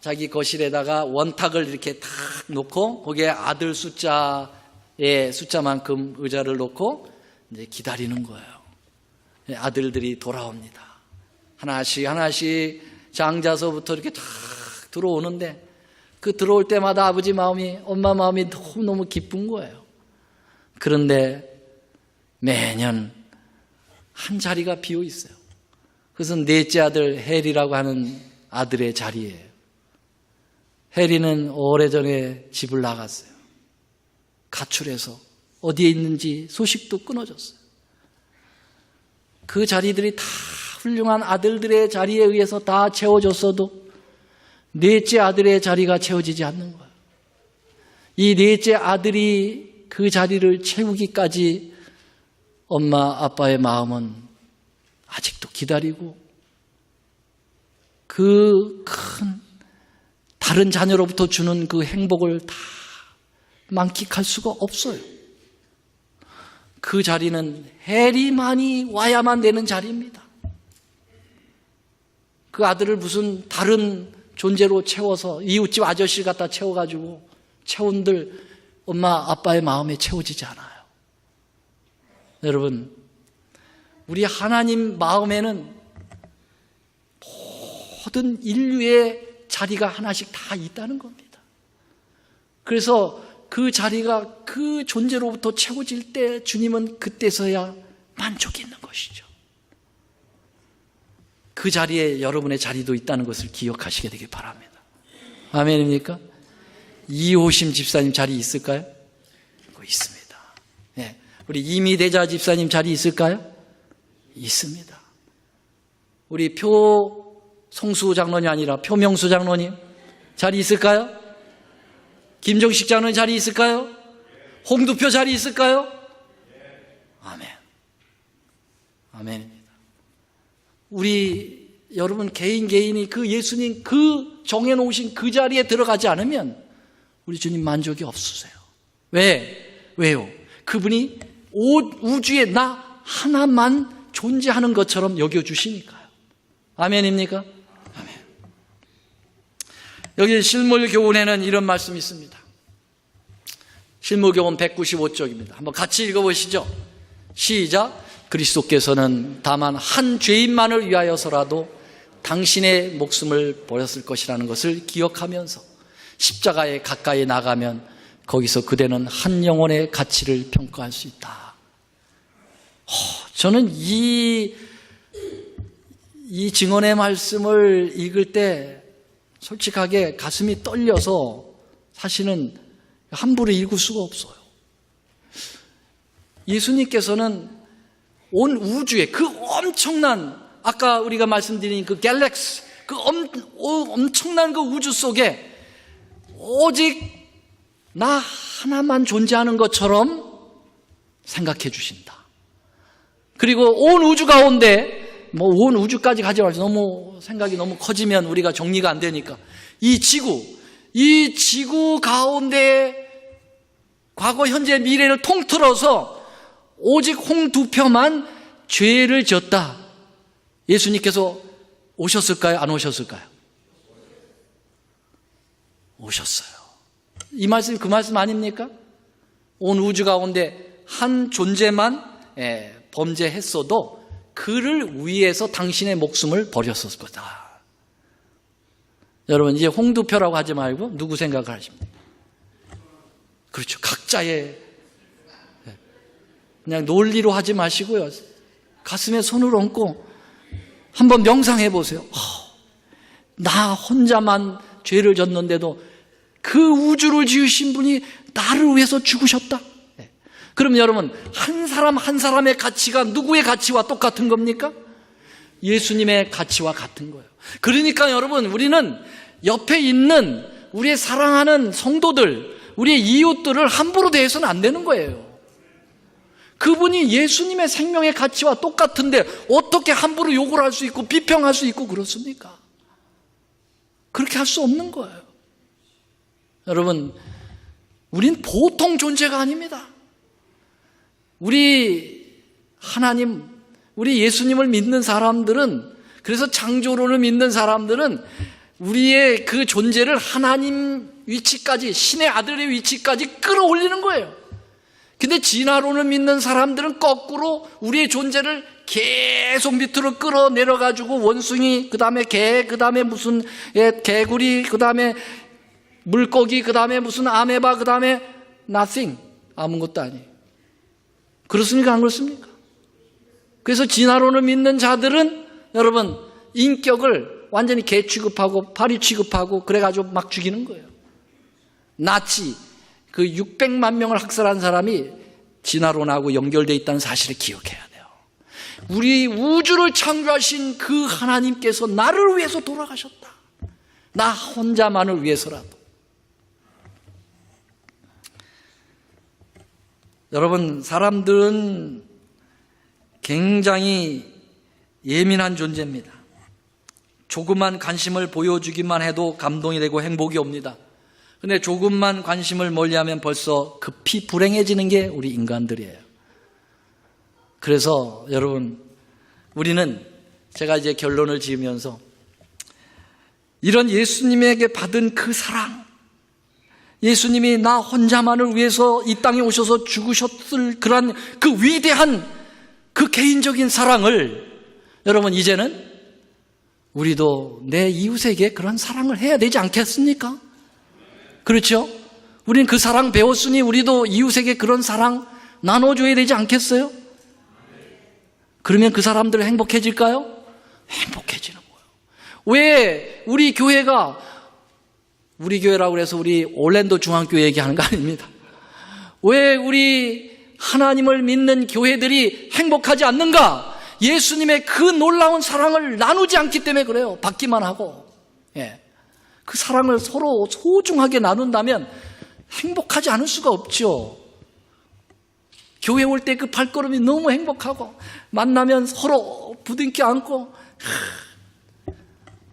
자기 거실에다가 원탁을 이렇게 탁 놓고 거기에 아들 숫자만큼 의자를 놓고 이제 기다리는 거예요. 아들들이 돌아옵니다. 하나씩 장자서부터 이렇게 탁 들어오는데 그 들어올 때마다 아버지 마음이, 엄마 마음이 너무 기쁜 거예요. 그런데 매년 한 자리가 비어 있어요. 그것은 넷째 아들 해리라고 하는 아들의 자리예요. 해리는 오래전에 집을 나갔어요. 가출해서 어디에 있는지 소식도 끊어졌어요. 그 자리들이 다 훌륭한 아들들의 자리에 의해서 다 채워졌어도 넷째 아들의 자리가 채워지지 않는 거예요. 이 넷째 아들이 그 자리를 채우기까지 엄마 아빠의 마음은 아직도 기다리고 그 큰 다른 자녀로부터 주는 그 행복을 다 만끽할 수가 없어요. 그 자리는 해리만이 와야만 되는 자리입니다. 그 아들을 무슨 다른 존재로 채워서 이웃집 아저씨 갖다 채워가지고 채운들 엄마 아빠의 마음에 채워지지 않아요. 여러분, 우리 하나님 마음에는 모든 인류의 자리가 하나씩 다 있다는 겁니다. 그래서 그 자리가 그 존재로부터 채워질 때 주님은 그때서야 만족이 있는 것이죠. 그 자리에 여러분의 자리도 있다는 것을 기억하시게 되길 바랍니다. 아멘입니까? 이호심 집사님 자리 있을까요? 있습니다. 네. 우리 이미대자 집사님 자리 있을까요? 있습니다. 우리 표성수 장로님 아니라 표명수 장로님 자리 있을까요? 김정식 장로님 자리 있을까요? 홍두표 자리 있을까요? 아멘. 아멘입니다. 우리 여러분 개인이 그 예수님 그 정해놓으신 그 자리에 들어가지 않으면 우리 주님 만족이 없으세요. 왜요? 그분이 우주에 나 하나만 존재하는 것처럼 여겨주시니까요. 아멘입니까? 아멘. 여기 실물교훈에는 이런 말씀이 있습니다. 실물교훈 195쪽입니다. 한번 같이 읽어보시죠. 시작. 그리스도께서는 다만 한 죄인만을 위하여서라도 당신의 목숨을 버렸을 것이라는 것을 기억하면서 십자가에 가까이 나가면 거기서 그대는 한 영혼의 가치를 평가할 수 있다. 저는 이 증언의 말씀을 읽을 때 솔직하게 가슴이 떨려서 사실은 함부로 읽을 수가 없어요. 예수님께서는 온 우주에 그 엄청난 아까 우리가 말씀드린 그 갤럭시 그 엄청난 그 우주 속에 오직 나 하나만 존재하는 것처럼 생각해 주신다. 그리고 온 우주 가운데 온 우주까지 가지 말죠. 너무 생각이 너무 커지면 우리가 정리가 안 되니까 이 지구 가운데 과거 현재 미래를 통틀어서 오직 홍두표만 죄를 지었다. 예수님께서 오셨을까요? 안 오셨을까요? 오셨어요. 이 말씀이 그 말씀 아닙니까? 온 우주 가운데 한 존재만 범죄했어도 그를 위해서 당신의 목숨을 버렸을 거다. 여러분 이제 홍두표라고 하지 말고 누구 생각을 하십니까? 그렇죠. 각자의 그냥 논리로 하지 마시고요. 가슴에 손을 얹고 한번 명상해 보세요. 나 혼자만 죄를 졌는데도 그 우주를 지으신 분이 나를 위해서 죽으셨다. 그럼 여러분 한 사람 한 사람의 가치가 누구의 가치와 똑같은 겁니까? 예수님의 가치와 같은 거예요. 그러니까 여러분 우리는 옆에 있는 우리의 사랑하는 성도들, 우리의 이웃들을 함부로 대해서는 안 되는 거예요. 그분이 예수님의 생명의 가치와 똑같은데 어떻게 함부로 욕을 할 수 있고 비평할 수 있고 그렇습니까? 그렇게 할 수 없는 거예요. 여러분, 우린 보통 존재가 아닙니다. 우리 하나님, 우리 예수님을 믿는 사람들은, 그래서 창조론을 믿는 사람들은 우리의 그 존재를 하나님 위치까지, 신의 아들의 위치까지 끌어올리는 거예요. 근데 진화론을 믿는 사람들은 거꾸로 우리의 존재를 계속 밑으로 끌어내려가지고 원숭이, 그 다음에 개, 그 다음에 무슨 개구리, 그 다음에 물고기, 그 다음에 무슨 아메바, 그 다음에 nothing, 아무것도 아니에요. 그렇습니까? 안 그렇습니까? 그래서 진화론을 믿는 자들은 여러분 인격을 완전히 개 취급하고 파리 취급하고 그래가지고 막 죽이는 거예요. 나치 그 600만 명을 학살한 사람이 진화론하고 연결되어 있다는 사실을 기억해야 돼요. 우리 우주를 창조하신 그 하나님께서 나를 위해서 돌아가셨다. 나 혼자만을 위해서라도. 여러분, 사람들은 굉장히 예민한 존재입니다. 조그만 관심을 보여주기만 해도 감동이 되고 행복이 옵니다. 근데 조금만 관심을 멀리하면 벌써 급히 불행해지는 게 우리 인간들이에요. 그래서 여러분, 우리는 제가 이제 결론을 지으면서 이런 예수님에게 받은 그 사랑, 예수님이 나 혼자만을 위해서 이 땅에 오셔서 죽으셨을 그런 그 위대한 그 개인적인 사랑을 여러분 이제는 우리도 내 이웃에게 그런 사랑을 해야 되지 않겠습니까? 그렇죠? 우리는 그 사랑 배웠으니 우리도 이웃에게 그런 사랑 나눠줘야 되지 않겠어요? 그러면 그 사람들 행복해질까요? 행복해지는 거예요. 왜 우리 교회가, 우리 교회라고 해서 우리 올랜도 중앙교회 얘기하는 거 아닙니다. 왜 우리 하나님을 믿는 교회들이 행복하지 않는가? 예수님의 그 놀라운 사랑을 나누지 않기 때문에 그래요. 받기만 하고. 예. 그 사랑을 서로 소중하게 나눈다면 행복하지 않을 수가 없죠. 교회 올 때 그 발걸음이 너무 행복하고 만나면 서로 부둥켜 안고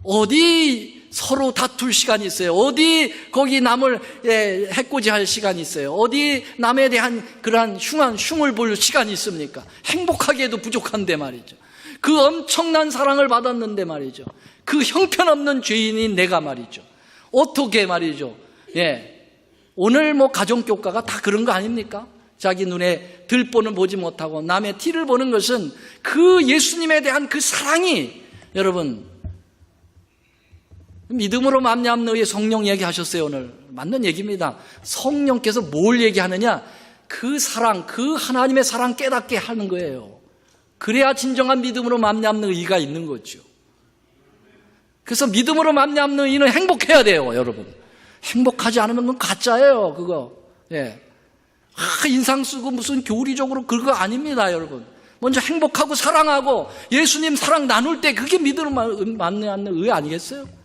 어디 서로 다툴 시간이 있어요. 어디 거기 남을 해코지할 시간이 있어요. 어디 남에 대한 그러한 흉을 볼 시간이 있습니까? 행복하기에도 부족한데 말이죠. 그 엄청난 사랑을 받았는데 말이죠. 그 형편없는 죄인인 내가 말이죠. 어떻게 말이죠. 오늘 가정교과가 다 그런 거 아닙니까? 자기 눈에 들보는 보지 못하고 남의 티를 보는 것은 그 예수님에 대한 그 사랑이 여러분 믿음으로 말미암는 의의 성령 얘기하셨어요. 오늘 맞는 얘기입니다. 성령께서 뭘 얘기하느냐? 그 사랑, 그 하나님의 사랑 깨닫게 하는 거예요. 그래야 진정한 믿음으로 말미암는 의가 있는 거죠. 그래서 믿음으로 말미암는 의는 행복해야 돼요, 여러분. 행복하지 않으면 그건 가짜예요, 그거. 인상 쓰고 무슨 교리적으로 그거 아닙니다, 여러분. 먼저 행복하고 사랑하고 예수님 사랑 나눌 때 그게 믿음으로 말미암는 의 아니겠어요?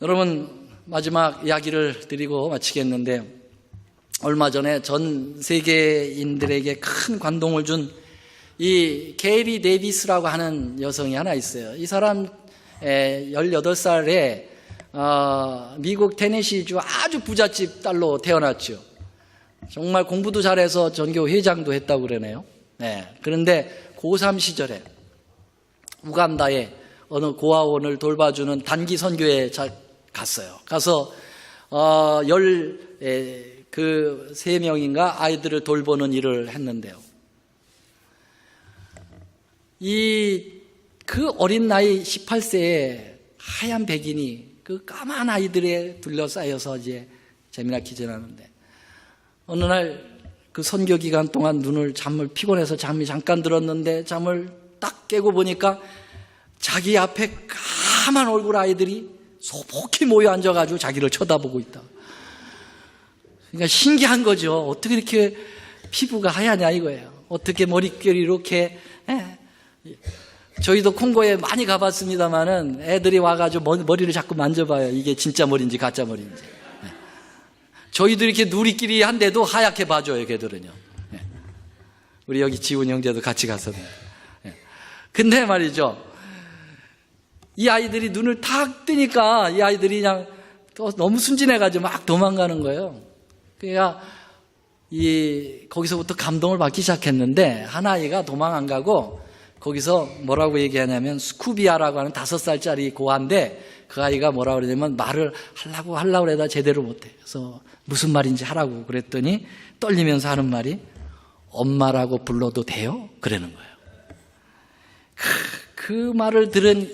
여러분, 마지막 이야기를 드리고 마치겠는데, 얼마 전에 전 세계인들에게 큰 감동을 준 이 게리 데이비스라고 하는 여성이 하나 있어요. 이 사람 18살에 미국 테네시주 아주 부잣집 딸로 태어났죠. 정말 공부도 잘해서 전교 회장도 했다고 그러네요. 그런데 고3 시절에 우간다의 어느 고아원을 돌봐주는 단기 선교에 갔어요. 가서 13명인가 아이들을 돌보는 일을 했는데요. 그 어린 나이 18세에 하얀 백인이 그 까만 아이들에 둘러싸여서 이제 재미나게 지내는데 어느 날 그 선교 기간 동안 잠을 피곤해서 잠이 잠깐 들었는데 잠을 딱 깨고 보니까 자기 앞에 까만 얼굴 아이들이 소복히 모여 앉아가지고 자기를 쳐다보고 있다. 그러니까 신기한 거죠. 어떻게 이렇게 피부가 하얗냐 이거예요. 어떻게 머릿결이 이렇게. 저희도 콩고에 많이 가봤습니다만은 애들이 와가지고 머리를 자꾸 만져봐요. 이게 진짜 머리인지 가짜 머리인지. 저희도 이렇게 누리끼리 한데도 하얗게 봐줘요, 걔들은요. 우리 여기 지훈 형제도 같이 갔었는데. 근데 말이죠. 이 아이들이 눈을 탁 뜨니까 이 아이들이 그냥 너무 순진해가지고 막 도망가는 거예요. 그러니까 거기서부터 감동을 받기 시작했는데 한 아이가 도망 안 가고 거기서 뭐라고 얘기하냐면 스쿠비아라고 하는 5살짜리 고아인데 그 아이가 뭐라고 그러냐면 말을 하려고 해다 제대로 못해. 그래서 무슨 말인지 하라고 그랬더니 떨리면서 하는 말이 엄마라고 불러도 돼요? 그러는 거예요. 그 말을 들은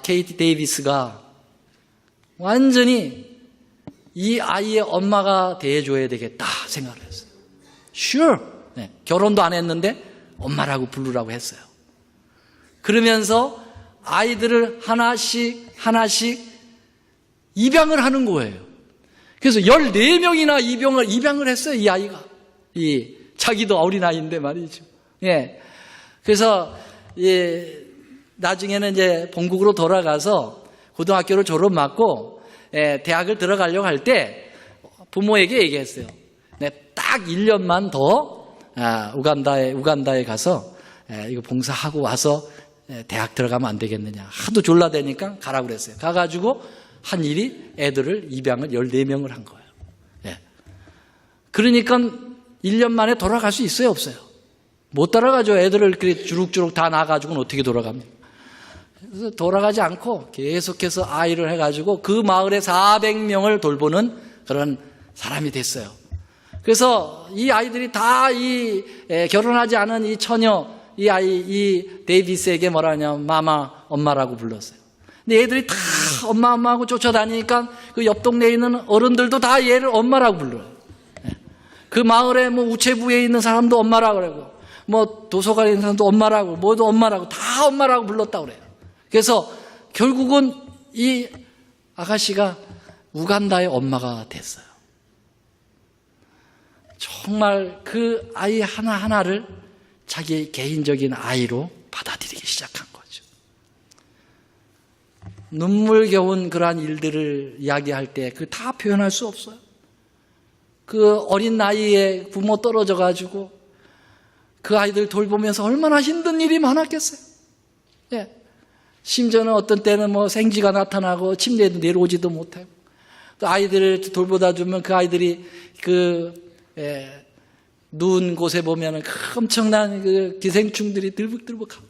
케이티 데이비스가 완전히 이 아이의 엄마가 돼줘야 되겠다 생각을 했어요. Sure. 결혼도 안 했는데 엄마라고 부르라고 했어요. 그러면서 아이들을 하나씩 입양을 하는 거예요. 그래서 14명이나 입양을 했어요, 이 아이가. 자기도 어린아이인데 말이죠. 그래서, 나중에는 이제 본국으로 돌아가서 고등학교를 졸업 맞고, 대학을 들어가려고 할 때 부모에게 얘기했어요. 딱 1년만 더 우간다에 가서 이거 봉사하고 와서 대학 들어가면 안 되겠느냐. 하도 졸라대니까 가라고 그랬어요. 가가지고 한 일이 애들을 입양을 14명을 한 거예요. 그러니까 1년 만에 돌아갈 수 있어요, 없어요? 못 돌아가죠. 애들을 그렇게 주룩주룩 다 낳아가지고는 어떻게 돌아갑니까? 그래서 돌아가지 않고 계속해서 아이를 해가지고 그 마을에 400명을 돌보는 그런 사람이 됐어요. 그래서 이 아이들이 다 결혼하지 않은 이 처녀, 이 아이, 이 데이비스에게 뭐라 하냐면 마마, 엄마라고 불렀어요. 근데 애들이 다 엄마하고 쫓아다니니까 그 옆 동네에 있는 어른들도 다 얘를 엄마라고 불러요. 그 마을에 뭐 우체부에 있는 사람도 엄마라고 그러고, 뭐 도서관에 있는 사람도 엄마라고, 뭐도 엄마라고, 다 엄마라고 불렀다고 그래요. 그래서 결국은 이 아가씨가 우간다의 엄마가 됐어요. 정말 그 아이 하나하나를 자기의 개인적인 아이로 받아들이기 시작한 거죠. 눈물겨운 그러한 일들을 이야기할 때 그 다 표현할 수 없어요. 그 어린 나이에 부모 떨어져가지고 그 아이들 돌보면서 얼마나 힘든 일이 많았겠어요. 예. 심지어는 어떤 때는 뭐 생쥐가 나타나고 침대에도 내려오지도 못하고, 또 아이들을 돌보다 주면 그 아이들이 누운 곳에 보면은 엄청난 그 기생충들이 들북들북하고,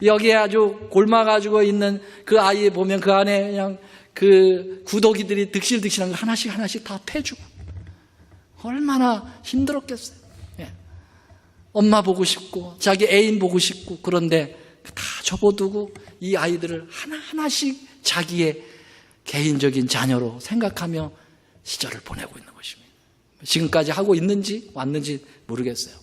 여기에 아주 골마가지고 있는 그 아이 보면 그 안에 그냥 그 구더기들이 득실득실한 거 하나씩 다 패주고, 얼마나 힘들었겠어요. 예. 엄마 보고 싶고 자기 애인 보고 싶고, 그런데 다 접어두고 이 아이들을 하나하나씩 자기의 개인적인 자녀로 생각하며 시절을 보내고 있는 것입니다. 지금까지 하고 있는지 왔는지 모르겠어요.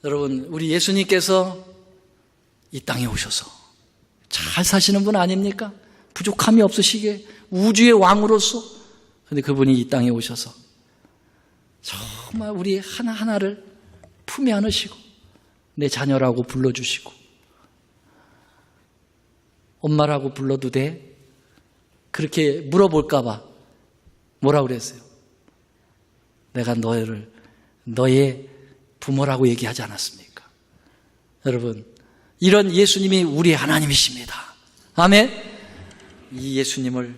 여러분, 우리 예수님께서 이 땅에 오셔서 잘 사시는 분 아닙니까? 부족함이 없으시게 우주의 왕으로서. 그런데 그분이 이 땅에 오셔서 정말 우리 하나하나를 품에 안으시고 내 자녀라고 불러주시고, 엄마라고 불러도 돼? 그렇게 물어볼까 봐 뭐라고 그랬어요? 내가 너의 부모라고 얘기하지 않았습니까? 여러분, 이런 예수님이 우리의 하나님이십니다. 아멘. 이 예수님을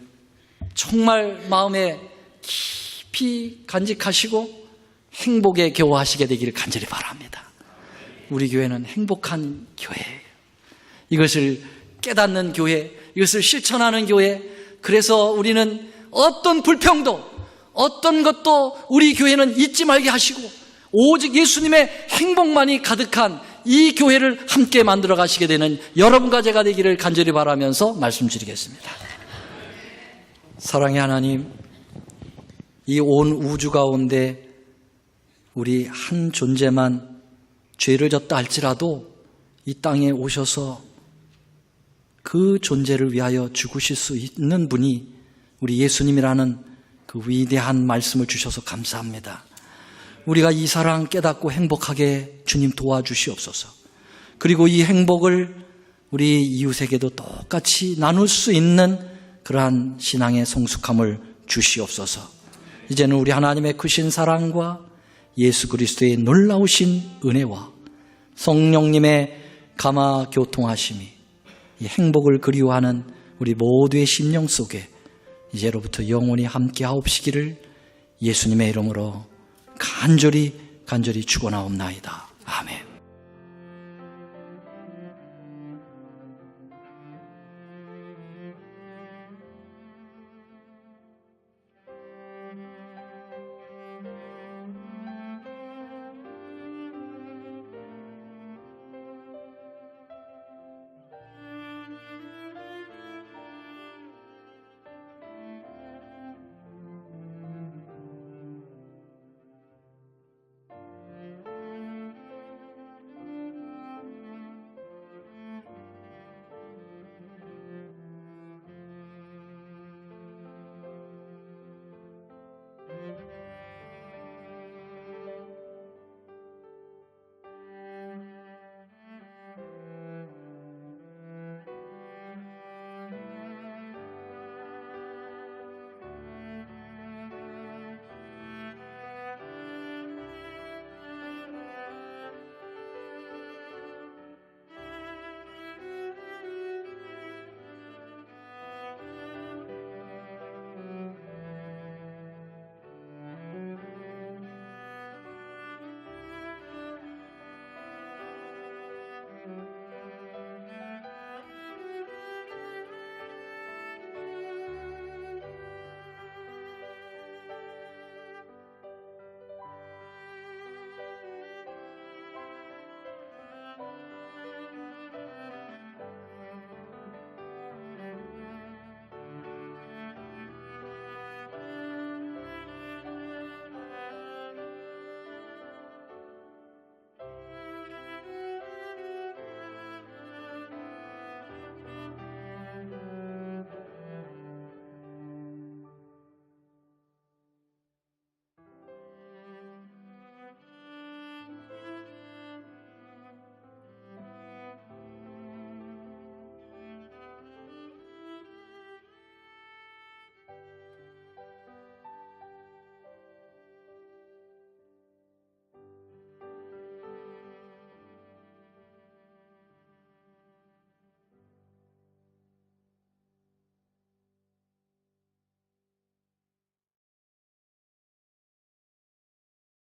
정말 마음에 깊이 간직하시고 행복에 겨워하시게 되기를 간절히 바랍니다. 우리 교회는 행복한 교회예요. 이것을 깨닫는 교회, 이것을 실천하는 교회. 그래서 우리는 어떤 불평도, 어떤 것도 우리 교회는 잊지 말게 하시고 오직 예수님의 행복만이 가득한 이 교회를 함께 만들어 가시게 되는 여러분과 제가 되기를 간절히 바라면서 말씀드리겠습니다. 사랑의 하나님, 이 온 우주 가운데 우리 한 존재만 죄를 졌다 할지라도 이 땅에 오셔서 그 존재를 위하여 죽으실 수 있는 분이 우리 예수님이라는 그 위대한 말씀을 주셔서 감사합니다. 우리가 이 사랑 깨닫고 행복하게 주님 도와주시옵소서. 그리고 이 행복을 우리 이웃에게도 똑같이 나눌 수 있는 그러한 신앙의 성숙함을 주시옵소서. 이제는 우리 하나님의 크신 사랑과 예수 그리스도의 놀라우신 은혜와 성령님의 감화 교통하심이 이 행복을 그리워하는 우리 모두의 심령 속에 이제로부터 영원히 함께 하옵시기를 예수님의 이름으로 간절히 축원하옵나이다. 아멘.